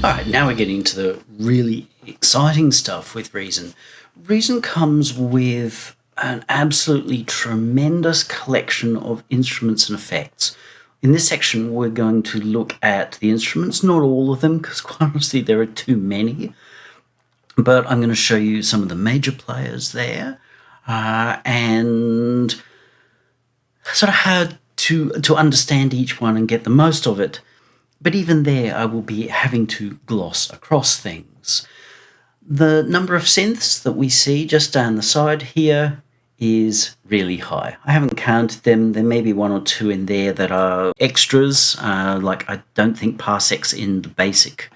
Alright, now we're getting to the really exciting stuff with Reason. Reason comes with an absolutely tremendous collection of instruments and effects. In this section, we're going to look at the instruments, not all of them, because quite honestly there are too many. But I'm going to show you some of the major players there, and sort of how to understand each one and get the most of it. But even there, I will be having to gloss across things. The number of synths that we see just down the side here is really high. I haven't counted them. There may be one or two in there that are extras, like I don't think Parsec's in the basic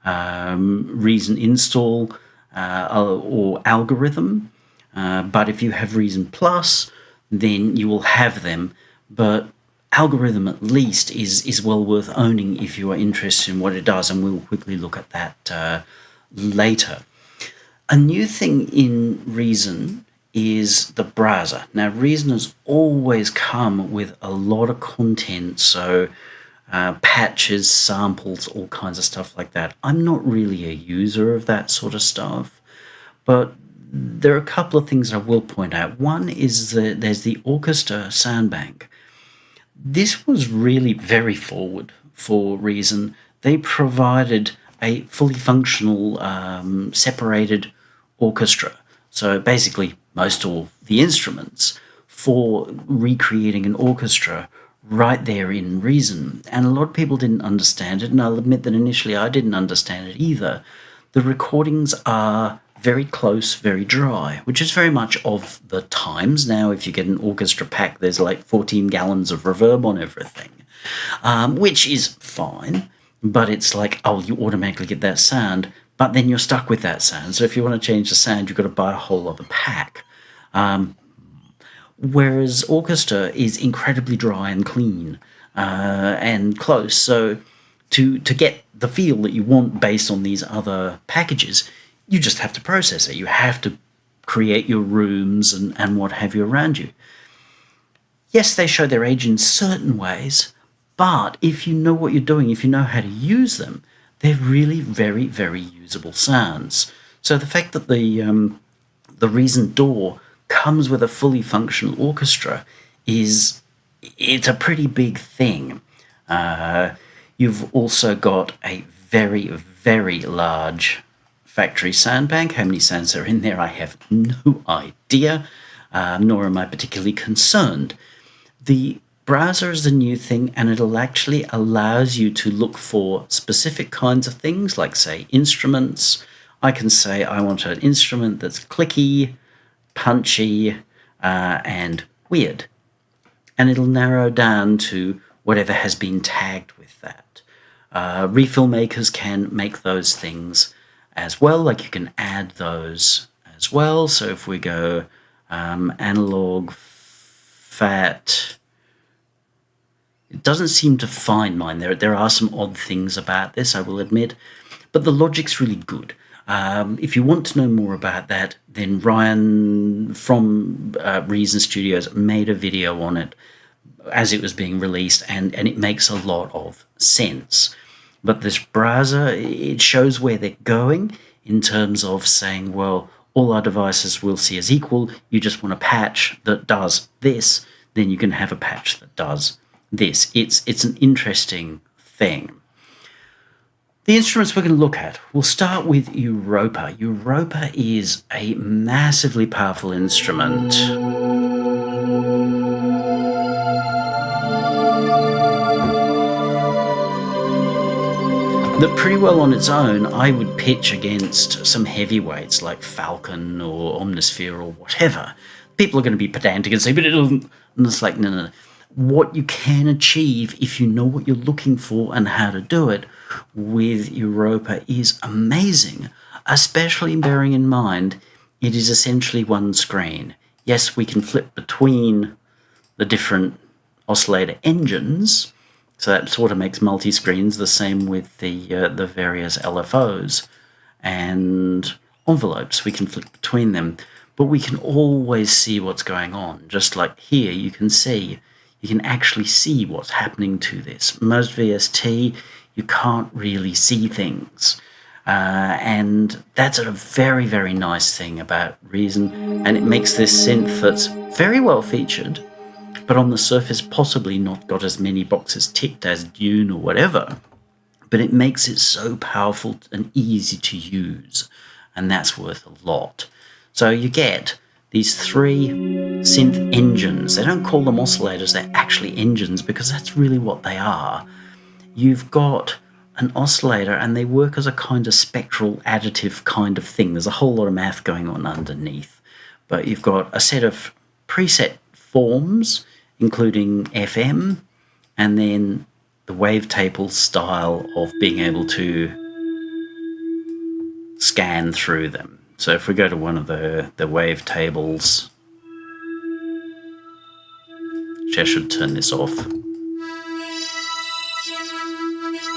Reason install or Algorithm. But if you have Reason Plus, then you will have them. But Algorithm at least is well worth owning if you are interested in what it does, and we'll quickly look at that later. A new thing in Reason is the browser. Now, Reason has always come with a lot of content, so patches, samples, all kinds of stuff like that. I'm not really a user of that sort of stuff, but there are a couple of things I will point out. One is that there's the Orchestra sound bank. This was really very forward for Reason. They provided a fully functional separated orchestra. So basically most of the instruments for recreating an orchestra right there in Reason. And a lot of people didn't understand it, and I'll admit that initially I didn't understand it either. The recordings are very close, very dry, which is very much of the times. Now, if you get an orchestra pack, there's like 14 gallons of reverb on everything, which is fine, but it's like, oh, you automatically get that sound, but then you're stuck with that sound. So if you want to change the sound, you've got to buy a whole other pack. Whereas orchestra is incredibly dry and clean and close. So to get the feel that you want based on these other packages, you just have to process it. You have to create your rooms and what have you around you. Yes, they show their age in certain ways, but if you know what you're doing, if you know how to use them, they're really very, very usable sounds. So the fact that the Reason DAW comes with a fully functional orchestra it's a pretty big thing. You've also got a very, very large factory sound bank. How many sounds are in there, I have no idea, nor am I particularly concerned. The browser is the new thing, and it'll actually allows you to look for specific kinds of things, like, say, instruments. I can say I want an instrument that's clicky, punchy, and weird. And it'll narrow down to whatever has been tagged with that. Refill makers can make those things as well, like you can add those as well. So if we go analog, fat, it doesn't seem to find mine. There are some odd things about this, I will admit, but the logic's really good. If you want to know more about that, then Ryan from Reason Studios made a video on it as it was being released, and it makes a lot of sense. But this browser, it shows where they're going in terms of saying, well, all our devices will see as equal. You just want a patch that does this, then you can have a patch that does this. It's an interesting thing. The instruments we're going to look at, we'll start with Europa. Europa is a massively powerful instrument. That pretty well on its own, I would pitch against some heavyweights like Falcon or Omnisphere or whatever. People are going to be pedantic and say, but it doesn't. And it's like, no. What you can achieve if you know what you're looking for and how to do it with Europa is amazing, especially bearing in mind it is essentially one screen. Yes, we can flip between the different oscillator engines, so that sort of makes multi-screens, the same with the various LFOs and envelopes. We can flip between them, but we can always see what's going on. Just like here, you can actually see what's happening to this. Most VST, you can't really see things. And that's a very, very nice thing about Reason, and it makes this synth that's very well featured, but on the surface possibly not got as many boxes ticked as Dune or whatever, but it makes it so powerful and easy to use, and that's worth a lot. So you get these 3 synth engines. They don't call them oscillators, they're actually engines, because that's really what they are. You've got an oscillator, and they work as a kind of spectral additive kind of thing. There's a whole lot of math going on underneath, but you've got a set of preset forms, including FM, and then the wavetable style of being able to scan through them. So if we go to one of the wavetables, I should turn this off.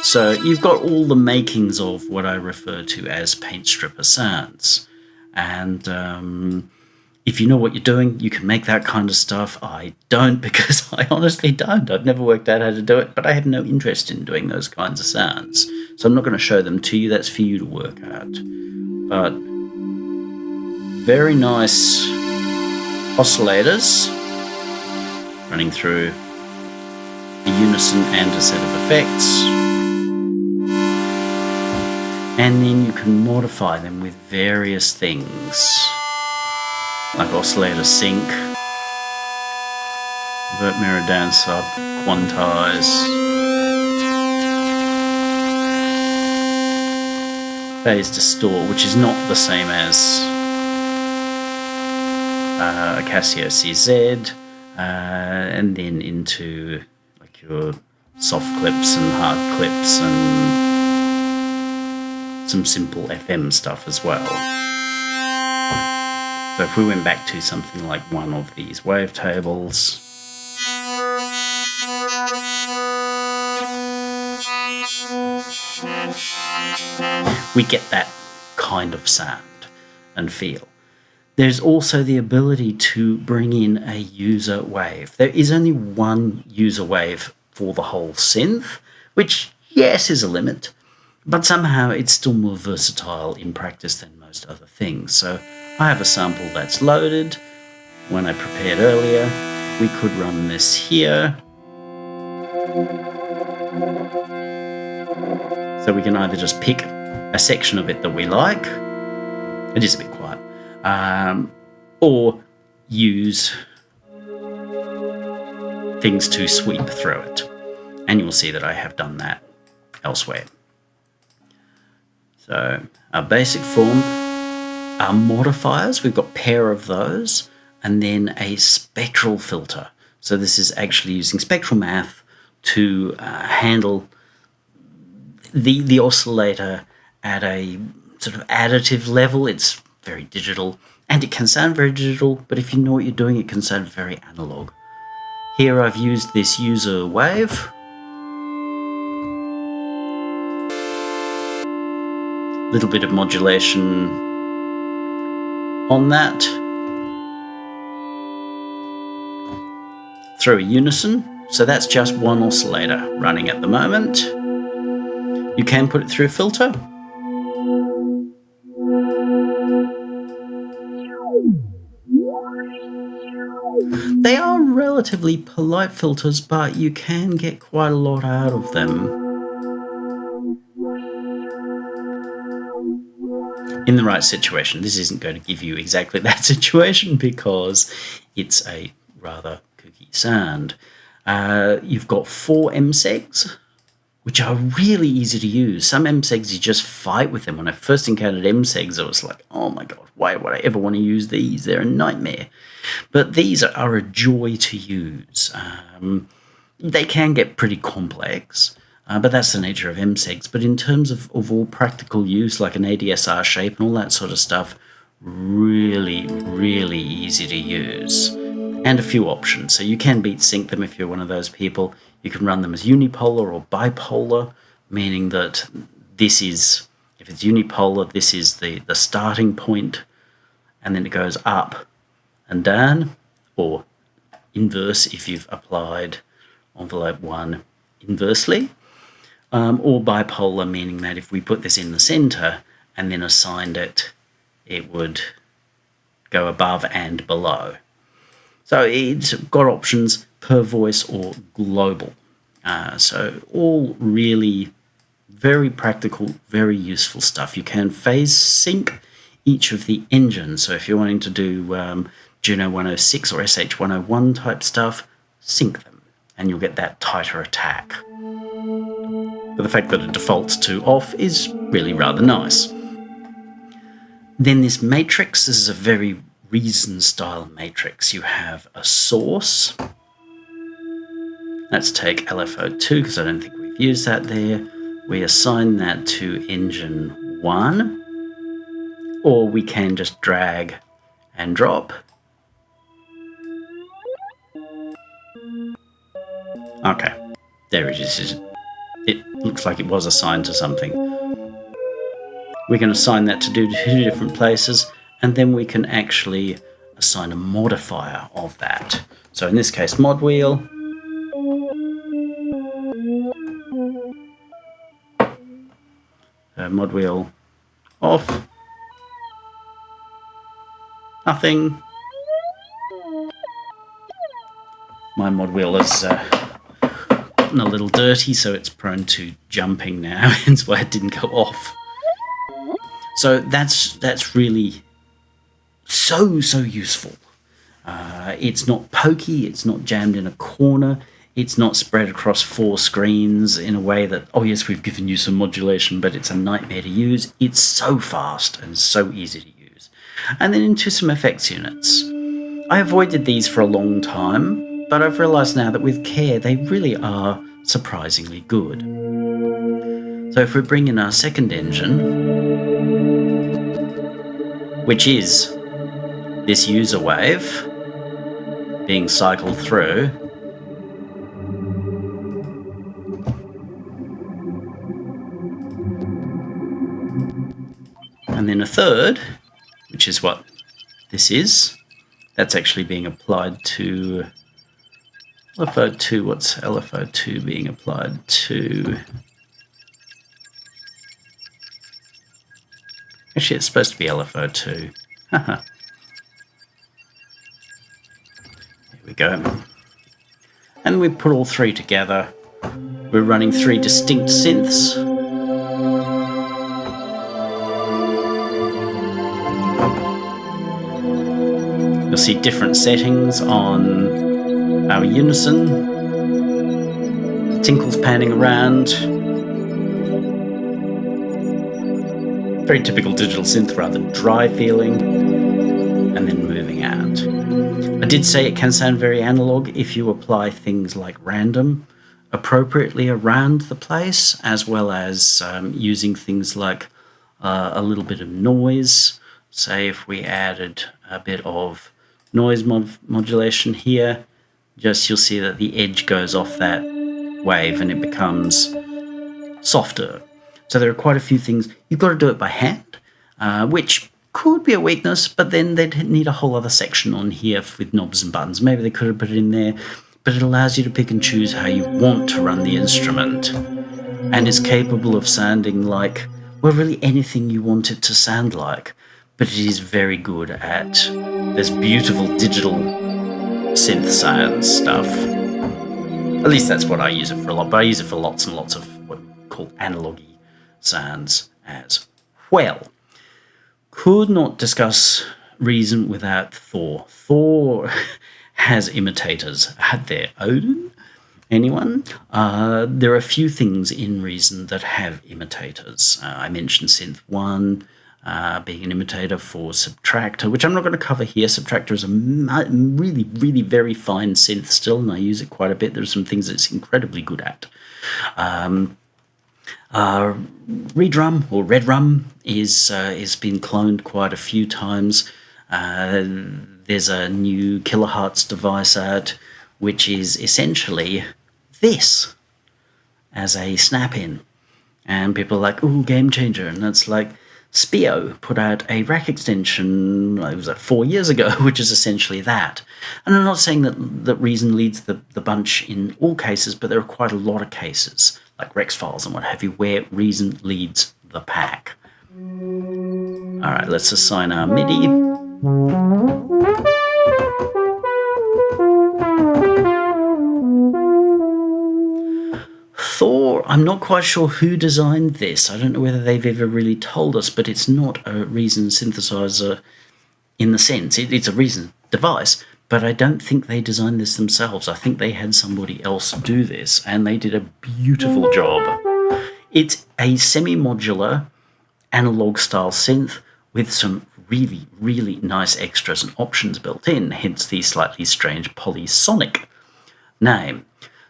So you've got all the makings of what I refer to as paint stripper sounds. And if you know what you're doing, you can make that kind of stuff. I don't, because I honestly don't. I've never worked out how to do it, but I have no interest in doing those kinds of sounds. So I'm not going to show them to you. That's for you to work out. But very nice oscillators running through a unison and a set of effects. And then you can modify them with various things, like oscillator sync, invert, mirror, down, sub, quantize, phase distort, which is not the same as a Casio CZ, and then into like your soft clips and hard clips and some simple FM stuff as well. So if we went back to something like one of these wavetables, we get that kind of sound and feel. There's also the ability to bring in a user wave. There is only one user wave for the whole synth, which, yes, is a limit, but somehow it's still more versatile in practice than most other things. So I have a sample that's loaded. When I prepared earlier, we could run this here. So we can either just pick a section of it that we like, it is a bit quiet, or use things to sweep through it. And you will see that I have done that elsewhere. So our basic form, our modifiers, we've got a pair of those, and then a spectral filter. So this is actually using spectral math to handle the oscillator at a sort of additive level. It's very digital, and it can sound very digital, but if you know what you're doing, it can sound very analog. Here I've used this user wave. Little bit of modulation on that. Throw a unison. So that's just one oscillator running at the moment. You can put it through a filter. They are relatively polite filters, but you can get quite a lot out of them. In the right situation. This isn't going to give you exactly that situation because it's a rather kooky sound. You've got 4 MSEGs, which are really easy to use. Some MSEGs, you just fight with them. When I first encountered MSEGs, I was like, oh my God, why would I ever want to use these? They're a nightmare. But these are a joy to use. They can get pretty complex. But that's the nature of MSEGs. But in terms of all practical use, like an ADSR shape and all that sort of stuff, really, really easy to use. And a few options. So you can beat sync them if you're one of those people. You can run them as unipolar or bipolar, meaning that this is, if it's unipolar, this is the starting point, and then it goes up and down, or inverse if you've applied envelope 1 inversely. or bipolar, meaning that if we put this in the center and then assigned it, it would go above and below. So it's got options per voice or global. So all really very practical, very useful stuff. You can phase sync each of the engines. So if you're wanting to do Juno 106 or SH 101 type stuff, sync them and you'll get that tighter attack. But the fact that it defaults to off is really rather nice. Then this matrix, this is a very Reason style matrix. You have a source. Let's take LFO2 because I don't think we've used that there. We assign that to engine 1, or we can just drag and drop. Okay, there it is. It looks like it was assigned to something. We can assign that to 2 different places, and then we can actually assign a modifier of that. So in this case, mod wheel. Mod wheel off. Nothing. My mod wheel is gotten a little dirty, so it's prone to jumping now, hence why it didn't go off. So that's really so useful. It's not pokey, it's not jammed in a corner, it's not spread across 4 screens in a way that, oh yes, we've given you some modulation, but it's a nightmare to use. It's so fast and so easy to use. And then into some effects units. I avoided these for a long time, but I've realised now that with care, they really are surprisingly good. So if we bring in our second engine, which is this user wave being cycled through, and then a third, which is what this is, that's actually being applied to LFO2. What's LFO2 being applied to? Actually, it's supposed to be LFO2. There we go. And we put all 3 together. We're running 3 distinct synths. You'll see different settings on our unison. Tinkle's panning around. Very typical digital synth, rather dry feeling. And then moving out. I did say it can sound very analog if you apply things like random appropriately around the place, as well as using things like a little bit of noise. Say if we added a bit of noise modulation here, just you'll see that the edge goes off that wave and it becomes softer. So there are quite a few things. You've got to do it by hand, which could be a weakness, but then they'd need a whole other section on here with knobs and buttons. Maybe they could have put it in there, but it allows you to pick and choose how you want to run the instrument, and is capable of sounding like, well, really anything you want it to sound like. But it is very good at this beautiful digital synth sound stuff. At least that's what I use it for a lot, but I use it for lots and lots of what we call analogy sounds as well. Could not discuss Reason without Thor. Thor has imitators at their own. Anyone? There are a few things in Reason that have imitators. I mentioned Synth 1, being an imitator for Subtractor, which I'm not going to cover here. Subtractor is a really, really very fine synth still, and I use it quite a bit. There's some things it's incredibly good at. Redrum or Redrum is been cloned quite a few times. There's a new kilohertz device out, which is essentially this as a snap-in, and people are like, "Ooh, game changer!" And that's like Spio put out a rack extension, it was like 4 years ago, which is essentially that. And I'm not saying that Reason leads the bunch in all cases, but there are quite a lot of cases, like Rex files and what have you, where Reason leads the pack. All right, let's assign our MIDI. Thor, I'm not quite sure who designed this. I don't know whether they've ever really told us, but it's not a Reason synthesizer in the sense. It's a Reason device, but I don't think they designed this themselves. I think they had somebody else do this, and they did a beautiful job. It's a semi-modular analog-style synth with some really, really nice extras and options built in, hence the slightly strange polysonic name.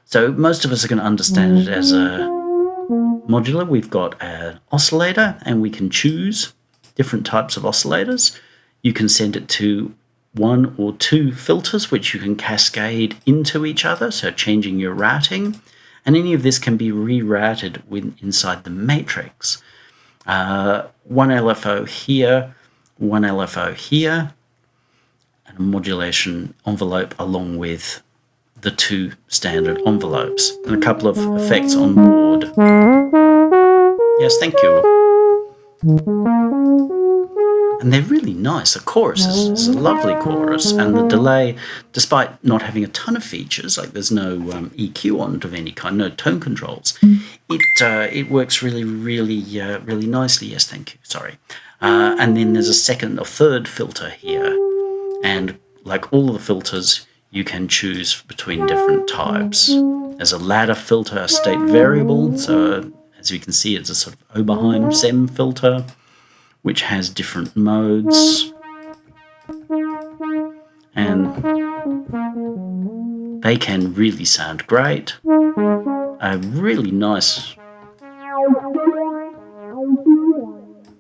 So most of us are going to understand it as a modular. We've got an oscillator, and we can choose different types of oscillators. You can send it to 1 or 2 filters, which you can cascade into each other, so changing your routing. And any of this can be rerouted inside the matrix. 1 LFO here, 1 LFO here, and a modulation envelope along with the 2 standard envelopes, and a couple of effects on board. Yes, thank you. And they're really nice. The chorus is a lovely chorus, and the delay, despite not having a ton of features, like there's no EQ on it of any kind, no tone controls, it works really, really, really nicely. Yes, thank you. Sorry. And then there's a second or third filter here, and like all of the filters, you can choose between different types. There's a ladder filter, a state variable. So as you can see, it's a sort of Oberheim SEM filter, which has different modes. And they can really sound great. A really nice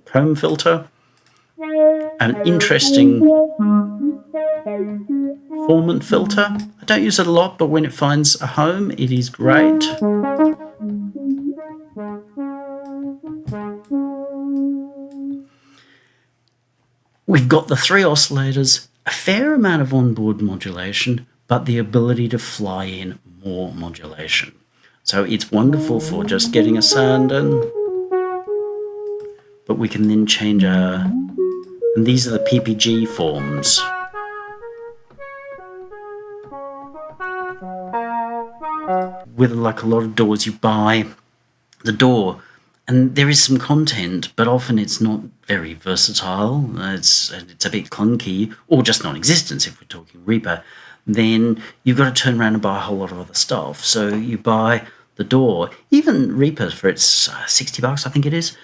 comb filter. An interesting formant filter. I don't use it a lot, but when it finds a home, it is great. We've got the 3 oscillators, a fair amount of onboard modulation, but the ability to fly in more modulation. So it's wonderful for just getting a sound in, but we can then change our... And these are the PPG forms. With like a lot of DAWs, you buy the DAW, and there is some content, but often it's not very versatile. It's a bit clunky, or just non-existent if we're talking Reaper. Then you've got to turn around and buy a whole lot of other stuff. So you buy the DAW, even Reaper for its $60, I think it is.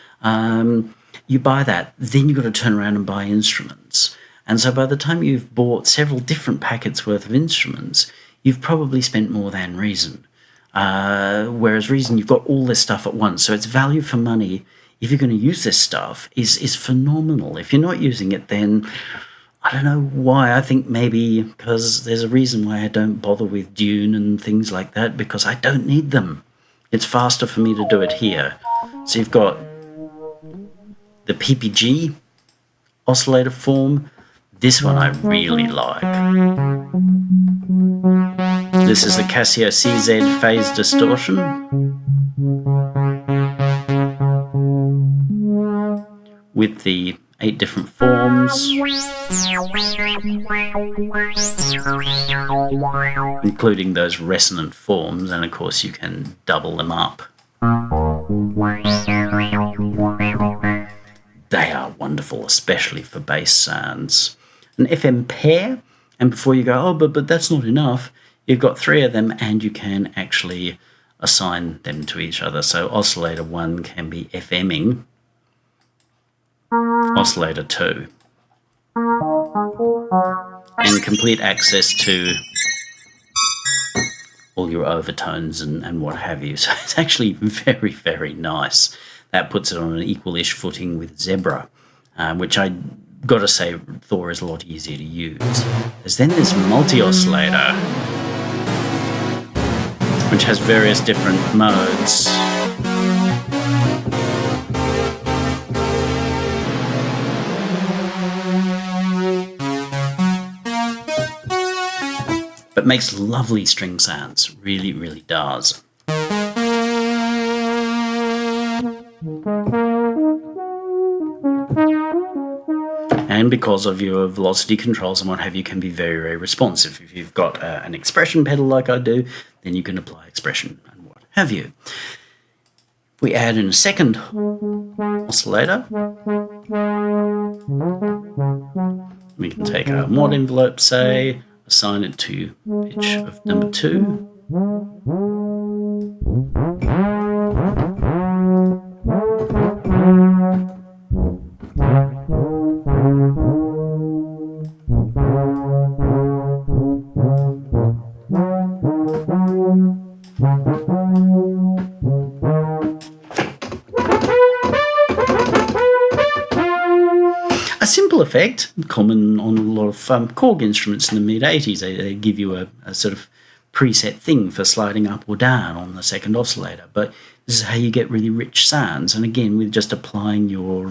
You buy that, then you've got to turn around and buy instruments. And so by the time you've bought several different packets worth of instruments, you've probably spent more than Reason. Whereas Reason, you've got all this stuff at once. So it's value for money. If you're going to use this stuff, is phenomenal. If you're not using it, then I don't know why. I think maybe because there's a reason why I don't bother with Dune and things like that, because I don't need them. It's faster for me to do it here. So you've got the PPG oscillator form. This one I really like. This is the Casio CZ phase distortion. With the 8 different forms, including those resonant forms, and of course you can double them up. They are wonderful, especially for bass sounds. An FM pair, and before you go, oh, but that's not enough, you've got 3 of them, and you can actually assign them to each other. So oscillator 1 can be FMing oscillator 2. And complete access to all your overtones and what have you. So it's actually very, very nice. That puts it on an equal-ish footing with Zebra, which I got to say Thor is a lot easier to use. There's then this multi-oscillator, which has various different modes. But makes lovely string sounds, really, really does. and because of your velocity controls and what have you, can be very, very responsive. If you've got an expression pedal like I do, then you can apply expression and what have you. We add in a second oscillator. We can take our mod envelope, say, assign it to pitch of number 2. A simple effect, common on a lot of Korg instruments in the mid-80s. They give you a sort of preset thing for sliding up or down on the second oscillator. But this is how you get really rich sounds. And again, with just applying your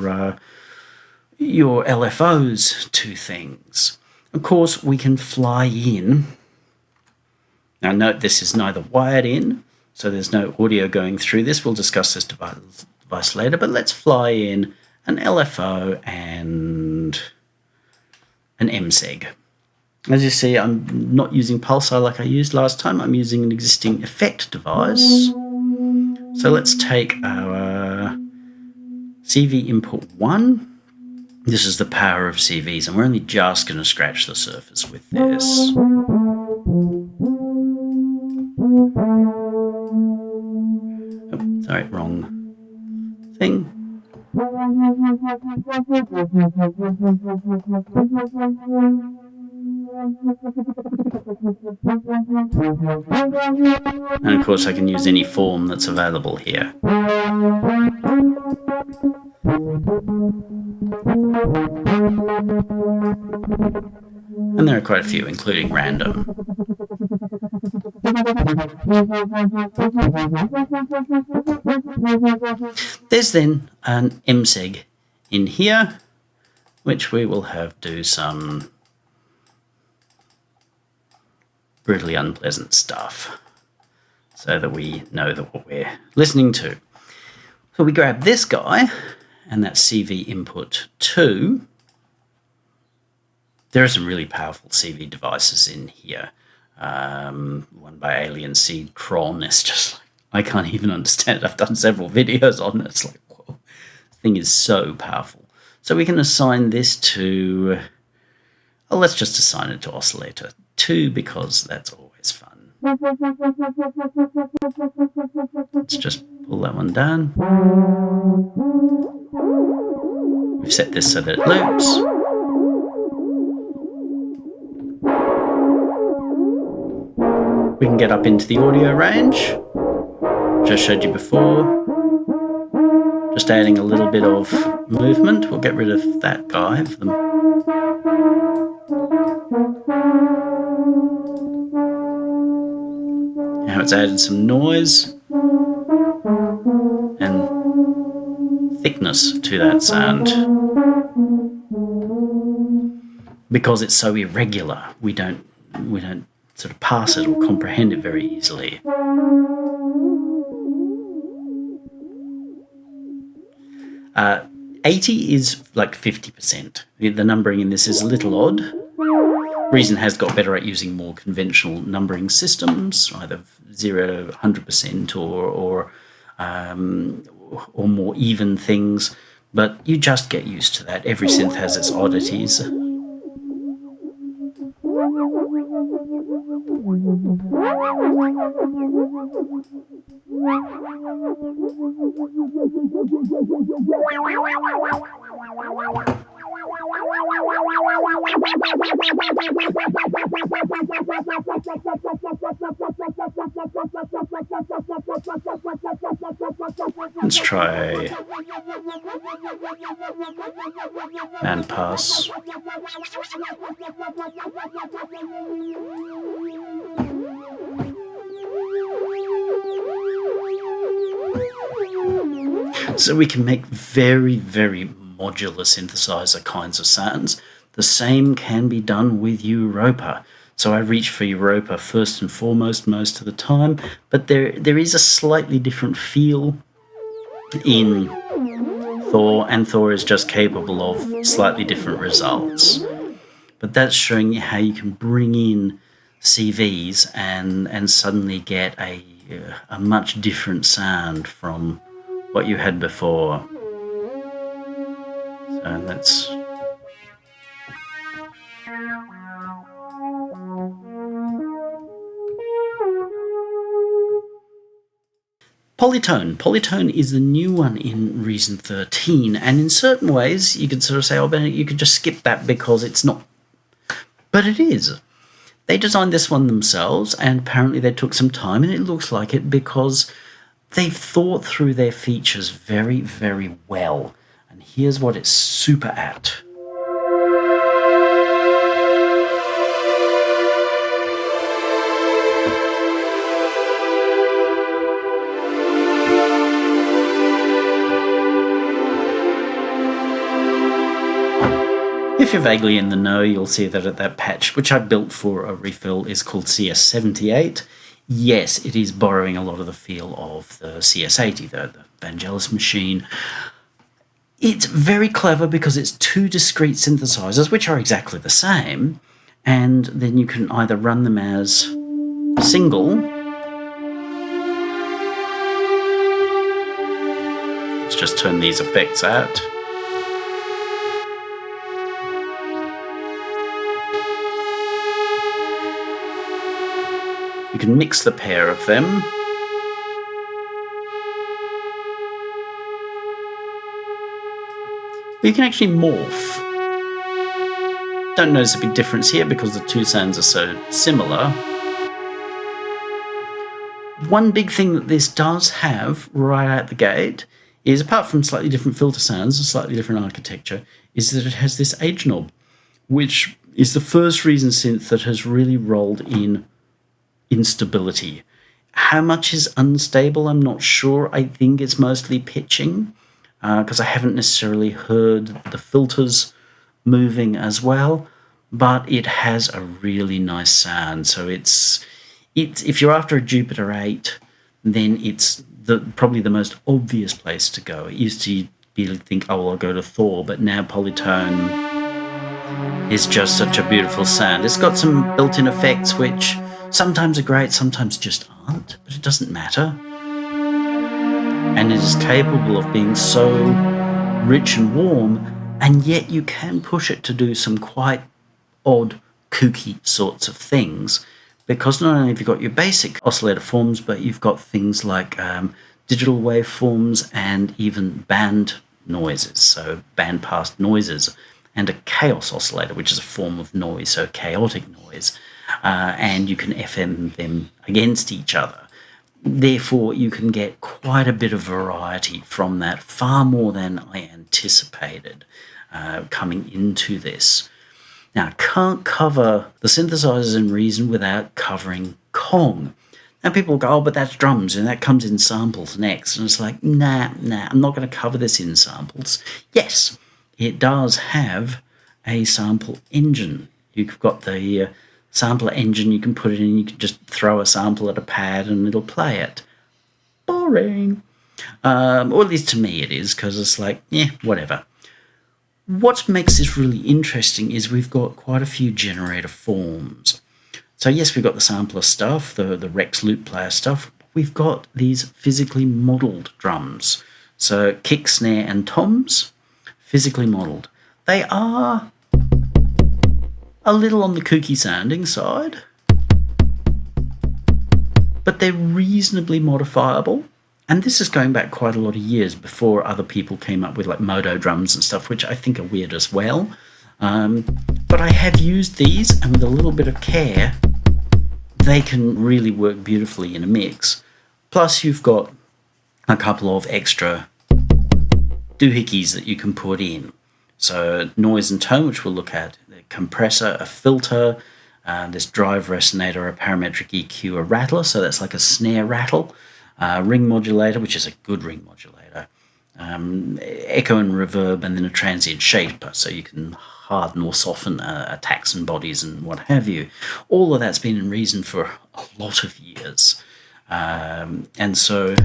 LFOs to things. Of course, we can fly in. Now note this is neither wired in, so there's no audio going through this. We'll discuss this device later, but let's fly in an LFO and an MSEG. As you see, I'm not using pulsar like I used last time. I'm using an existing effect device. So let's take our CV input 1. This is the power of CVs, and we're only just going to scratch the surface with this. Oh, sorry, wrong thing. And of course I can use any form that's available here. And there are quite a few, including random. There's then an MSEG in here, which we will have do some brutally unpleasant stuff so that we know that what we're listening to. So we grab this guy, and that's CV input 2. There are some really powerful CV devices in here. One by Alien Seed Cron. It's just like, I can't even understand it. I've done several videos on it. It's like, whoa, this thing is so powerful. So we can assign this to, well, let's just assign it to oscillator 2 because that's always fun. Let's just pull that one down. We've set this so that it loops. We can get up into the audio range, which I showed you before. Just adding a little bit of movement. We'll get rid of that guy for them. Now it's added some noise and thickness to that sound. Because it's so irregular, we don't sort of pass it or comprehend it very easily. Uh, 80 is like 50%. The numbering in this is a little odd. Reason has got better at using more conventional numbering systems, either 0, 100% or more even things, but you just get used to that. Every synth has its oddities. Let's try and pass. So we can make very, very modular synthesizer kinds of sounds. The same can be done with Europa. So I reach for Europa first and foremost most of the time, but there is a slightly different feel in Thor, and Thor is just capable of slightly different results. But that's showing you how you can bring in CVs and suddenly get a much different sound from what you had before. So that's... Polytone. Polytone is the new one in Reason 13, and in certain ways you could sort of say, oh, but you could just skip that because it's not. But it is. They designed this one themselves, and apparently they took some time, and it looks like it because they've thought through their features very, very well. And here's what it's super at. If you're vaguely in the know, you'll see that at that patch, which I built for a refill, is called CS78. Yes, it is borrowing a lot of the feel of the CS80, the Vangelis machine. It's very clever because it's two discrete synthesizers, which are exactly the same, and then you can either run them as single. Let's just turn these effects out. You can mix the pair of them. You can actually morph. Don't notice a big difference here because the two sounds are so similar. One big thing that this does have right out the gate is, apart from slightly different filter sounds and slightly different architecture, is that it has this H knob, which is the first Reason synth that has really rolled in instability. How much is unstable, I'm not sure. I think it's mostly pitching, because I haven't necessarily heard the filters moving as well, but it has a really nice sound. So it's if you're after a Jupiter 8, then it's probably the most obvious place to go. It used to be think, oh, well, I'll go to Thor, but now Polytone is just such a beautiful sound. It's got some built-in effects which sometimes are great, sometimes just aren't, but it doesn't matter. And it is capable of being so rich and warm, and yet you can push it to do some quite odd, kooky sorts of things, because not only have you got your basic oscillator forms, but you've got things like digital waveforms and even band noises, so band-passed noises, and a chaos oscillator, which is a form of noise, so chaotic noise. And you can FM them against each other. Therefore, you can get quite a bit of variety from that, far more than I anticipated coming into this. Now, I can't cover the synthesizers in Reason without covering Kong. Now, people go, oh, but that's drums, and that comes in samples next. And it's like, nah, I'm not going to cover this in samples. Yes, it does have a sample engine. You've got the sampler engine, you can put it in, you can just throw a sample at a pad and it'll play it. Boring. Or at least to me it is, because it's like, yeah, whatever. What makes this really interesting is we've got quite a few generator forms. So yes, we've got the sampler stuff, the Rex loop player stuff. We've got these physically modelled drums. So kick, snare and toms, physically modelled. They are a little on the kooky sounding side, but they're reasonably modifiable. And this is going back quite a lot of years before other people came up with like Modo drums and stuff, which I think are weird as well. But I have used these, and with a little bit of care, they can really work beautifully in a mix. Plus you've got a couple of extra doohickeys that you can put in. So noise and tone, which we'll look at, a compressor, a filter, this drive resonator, a parametric EQ, a rattler, so that's like a snare rattle, ring modulator, which is a good ring modulator, echo and reverb, and then a transient shaper, so you can harden or soften attacks and bodies and what have you. All of that's been in Reason for a lot of years. And so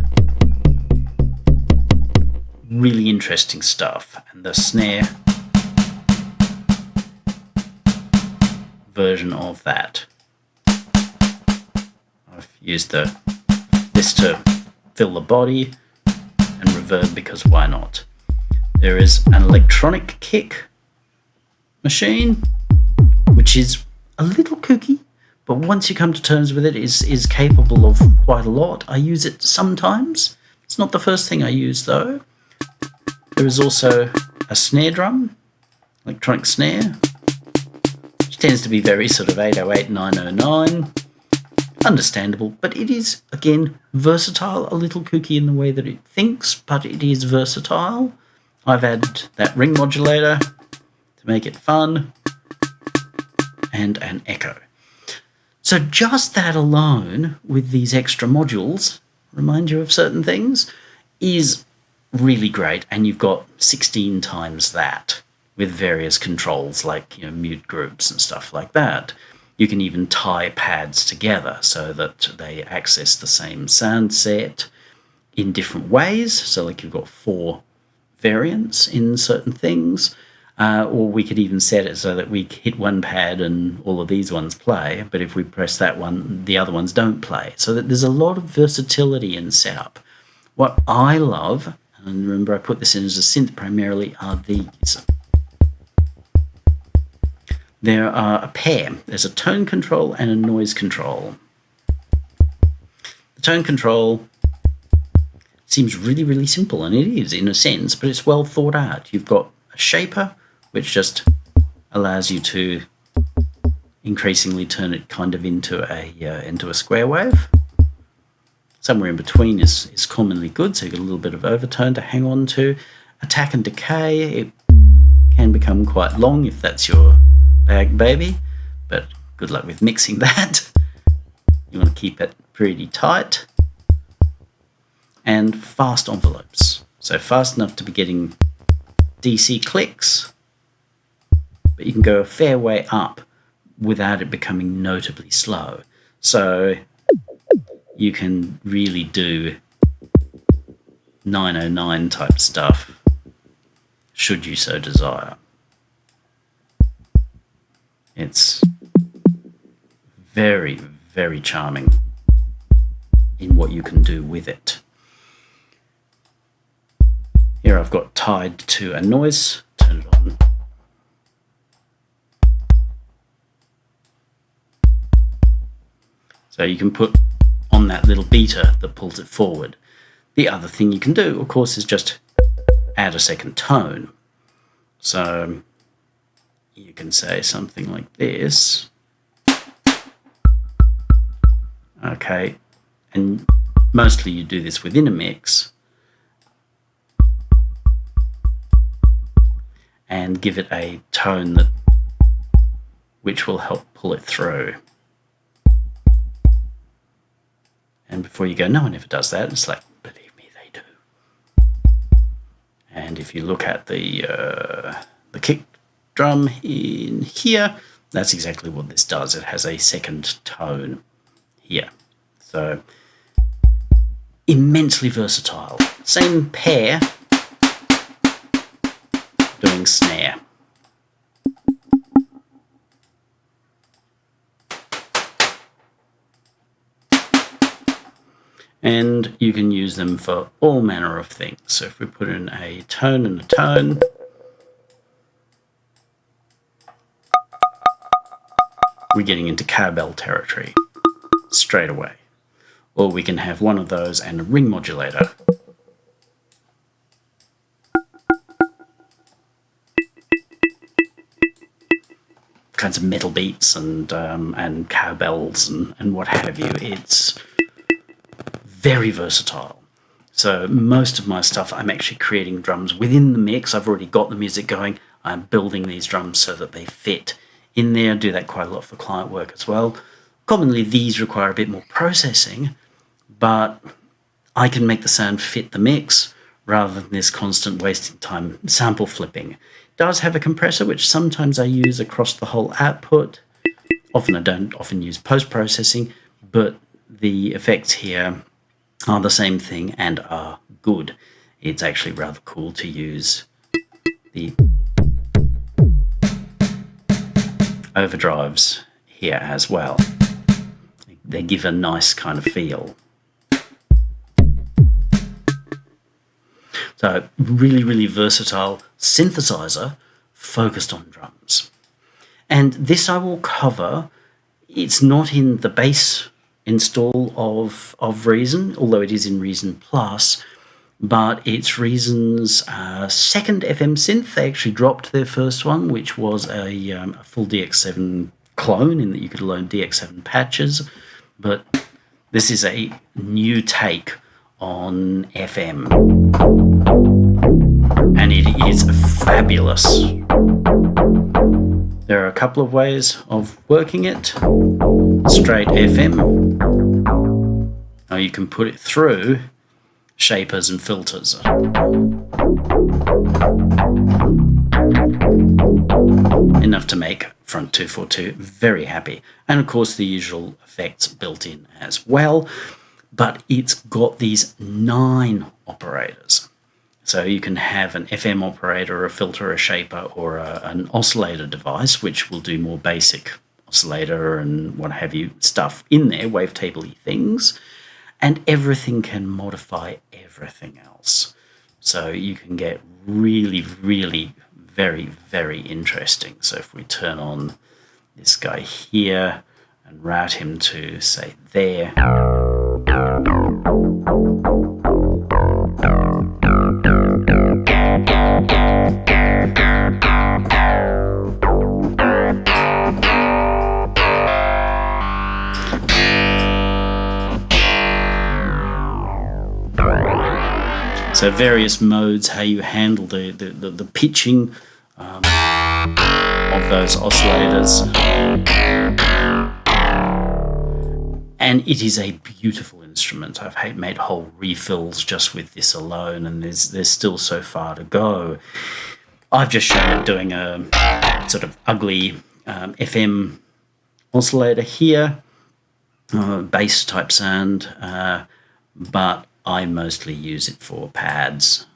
really interesting stuff. And the snare version of that, I've used this to fill the body and reverb because why not? There is an electronic kick machine, which is a little kooky, but once you come to terms with it, is capable of quite a lot. I use it sometimes. It's not the first thing I use though. There is also a snare drum, electronic snare, which tends to be very sort of 808, 909. Understandable, but it is, again, versatile, a little kooky in the way that it thinks, but it is versatile. I've added that ring modulator to make it fun, and an echo. So just that alone, with these extra modules, remind you of certain things, is really great, and you've got 16 times that with various controls like, you know, mute groups and stuff like that. You can even tie pads together so that they access the same sound set in different ways. So like you've got 4 variants in certain things, or we could even set it so that we hit one pad and all of these ones play, but if we press that one, the other ones don't play. So that there's a lot of versatility in setup. What I love, and remember I put this in as a synth primarily, are these. There are a pair. There's a tone control and a noise control. The tone control seems really, really simple, and it is in a sense, but it's well thought out. You've got a shaper, which just allows you to increasingly turn it kind of into a square wave. Somewhere in between is commonly good, so you get a little bit of overtone to hang on to. Attack and decay, it can become quite long if that's your bag baby, but good luck with mixing that. You want to keep it pretty tight. And fast envelopes, so fast enough to be getting DC clicks, but you can go a fair way up without it becoming notably slow. So you can really do 909 type stuff should you so desire. It's very, very charming in what you can do with it. Here I've got tied to a noise, turn it on. So you can put on that little beater that pulls it forward. The other thing you can do, of course, is just add a second tone. So you can say something like this. Okay, and mostly you do this within a mix. And give it a tone which will help pull it through. And before you go, no one ever does that, it's like, believe me, they do. And if you look at the kick drum in here, that's exactly what this does. It has a second tone here. So immensely versatile. Same pair doing snare. And you can use them for all manner of things. So if we put in a tone and a tone, we're getting into cowbell territory straight away. Or we can have one of those and a ring modulator. Kinds of metal beats and cowbells and what have you. It's very versatile. So most of my stuff, I'm actually creating drums within the mix. I've already got the music going. I'm building these drums so that they fit in there. I do that quite a lot for client work as well. Commonly, these require a bit more processing, but I can make the sound fit the mix rather than this constant wasting time sample flipping. It does have a compressor, which sometimes I use across the whole output. Often I don't often use post-processing, but the effects here are the same thing and are good. it's actually rather cool to use the overdrives here as well. They give a nice kind of feel. So really, really versatile synthesizer focused on drums. And this I will cover. It's not in the base install of Reason, although it is in Reason Plus, but it's Reason's second FM synth. They actually dropped their first one, which was a full DX7 clone, in that you could load DX7 patches, but this is a new take on FM, and it is fabulous. There are a couple of ways of working it. Straight FM, or you can put it through shapers and filters. Enough to make Front 242 very happy. And of course the usual effects built in as well. But it's got these 9 operators. So you can have an FM operator, a filter, a shaper, or an oscillator device, which will do more basic oscillator and what have you stuff in there, wavetable-y things. And everything can modify everything else. So you can get really, really very, very interesting. So if we turn on this guy here and route him to, say, there. So various modes, how you handle the pitching of those oscillators. And it is a beautiful instrument. I've made whole refills just with this alone, and there's still so far to go. I've just shown it doing a sort of ugly FM oscillator here, bass type sound, but I mostly use it for pads.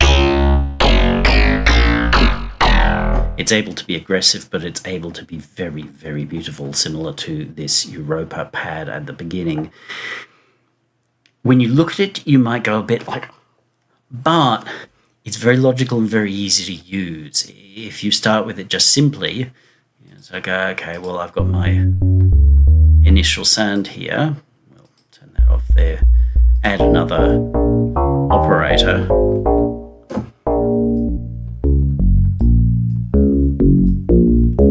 It's able to be aggressive, but it's able to be very, very beautiful, similar to this Europa pad at the beginning. When you look at it, you might go a bit like, but it's very logical and very easy to use. If you start with it just simply, it's like, okay, well, I've got my initial sound here. We'll turn that off there. Add another operator.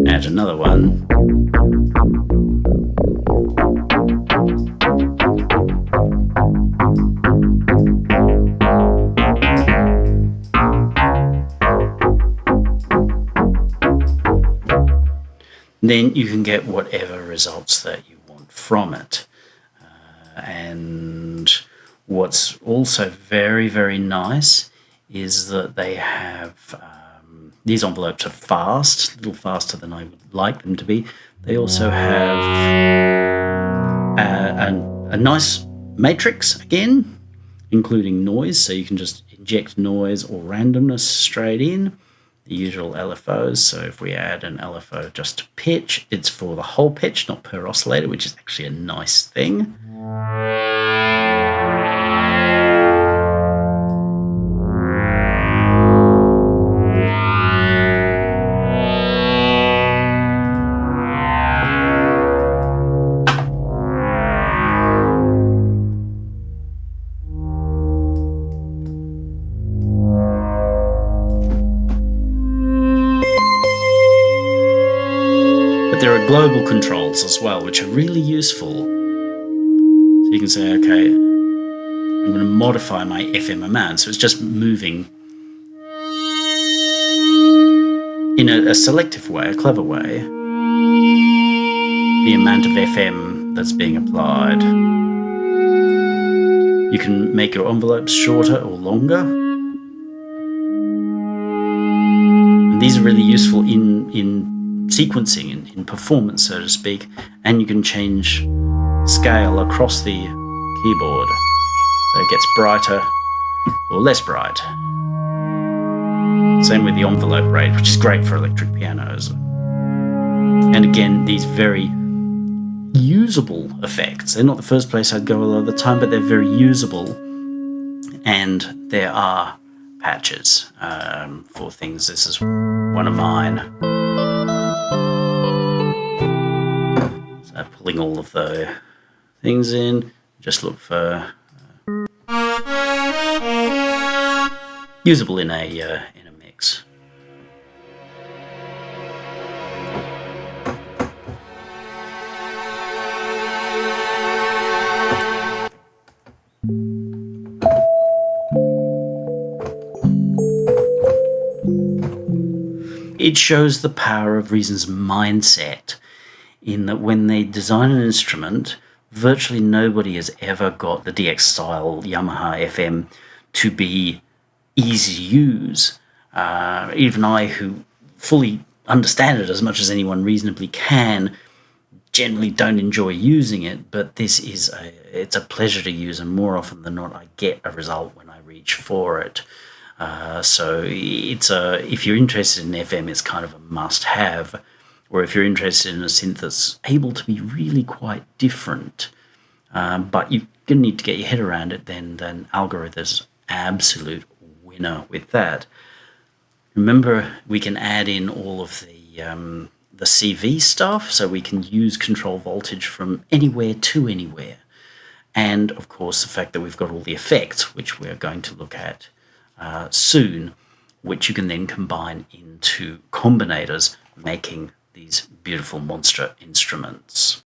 Add another one. Then you can get whatever results that you want from it. And what's also very, very nice is that they have these envelopes are fast, a little faster than I would like them to be. They also have a nice matrix again, including noise, so you can just inject noise or randomness straight in. The usual LFOs, so if we add an LFO just to pitch, it's for the whole pitch, not per oscillator, which is actually a nice thing. But there are global controls as well, which are really useful. So you can say, okay, I'm going to modify my FM amount. So it's just moving in a selective way, a clever way, the amount of FM that's being applied. You can make your envelopes shorter or longer. And these are really useful in sequencing, in performance, so to speak, and you can change scale across the keyboard. So it gets brighter or less bright. Same with the envelope rate, which is great for electric pianos. And again, these very usable effects. They're not the first place I'd go a lot of the time, but they're very usable. And there are patches for things. This is one of mine. So pulling all of the things in, just look for usable in a mix. It shows the power of Reason's mindset in that when they design an instrument, virtually nobody has ever got the DX style Yamaha FM to be easy to use. Even I, who fully understand it as much as anyone reasonably can, generally don't enjoy using it, but this is it's a pleasure to use, and more often than not I get a result when I reach for it. So if you're interested in FM, it's kind of a must-have, or if you're interested in a synth that's able to be really quite different, but you're going to need to get your head around it, then Algoritm's absolute winner with that. Remember, we can add in all of the CV stuff, so we can use control voltage from anywhere to anywhere. And, of course, the fact that we've got all the effects, which we're going to look at soon, which you can then combine into combinators, making these beautiful monster instruments.